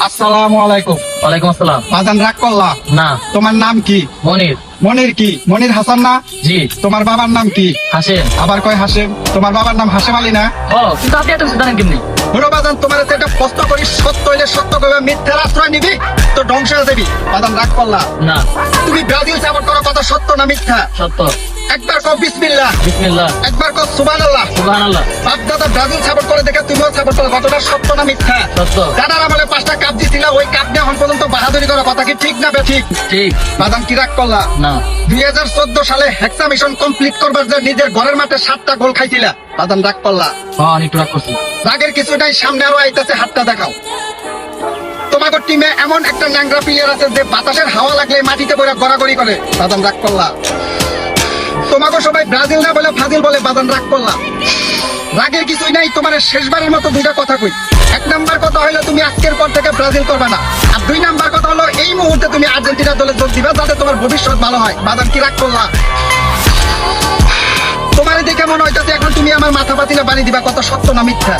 আসসালামু আলাইকুম। ওয়ালাইকুম আসসালাম। বাজান রাগ করলা? না। তোমার নাম কি? মনির। মনির কি? মনির হাসান না? জি। তোমার বাবার নাম কি? হাসেম। আবার কয় হাসেম? তোমার বাবার নাম হাসেম আলী না? ও, কিন্তু আপনি এত কিছু জানেন কেমনি? হলো বাজান, তোমার একটা প্রশ্ন করি, সত্য হইলে সত্য কইবে, মিথ্যার আশ্রয় নিবি তো ধ্বংস হয়ে যাবি। বাজান রাগ করলা? না। তুমি ব্রাজিল সাপোর্ট করো, কথা সত্য না মিথ্যা? সত্য। একবার কও বিসমিল্লাহ, বিসমিল্লাহ। একবার কও সুবহানাল্লাহ। সুবহানাল্লাহ। বাপ দাদা ব্রাজিল সাপোর্ট করে দেখে তুমিও সাপোর্ট করো, কথাটা সত্য না মিথ্যা? সত্য। দাদার আমলে 5টা কাপ দিছিল, ওই কাপ নিয়ে এখন পর্যন্ত বাহাদুরি করো, কথা কি ঠিক না ঠিক? ঠিক। বাদাম কি রাগ করলা? না। 2014 সালে হেক্সা মিশন কমপ্লিট করবার যে নিজের ঘরের মাঠে 7টা গোল খাইছিলা, বাদাম রাগ করলা? হ্যাঁ, একটু রাগ করছি। রাগের কিছু নাই, সামনে আরো আইতাছে, হাতটা দেখাও। তোমাদের টিমে এমন একটা ন্যাংরা প্লেয়ার আছে যে বাতাসের হাওয়া লাগলে মাটিতে পড়ে গড়াগড়ি করে, বাদাম রাগ করলা? তোমাকে সবাই ব্রাজিল না বলে ফাজিল বলে, বাদাম রাগ করলা? রাগের কিছুই নাই, তোমার শেষবারের মতো দুইটা কথা কই। 1 নাম্বার কথা হলো তুমি আজকের পর থেকে ব্রাজিল করবে না, আর 2 নাম্বার কথা হলো এই মুহূর্তে তুমি আর্জেন্টিনা দলে যোগ দিবা, যাতে তোমার ভবিষ্যৎ ভালো হয়। বাদাম কি রাগ করলা? তোমার দেখে মনে হইতাছে এখন তুমি আমার মাথা পাতিলে বাড়ি দিবা, কথা সত্য না মিথ্যা?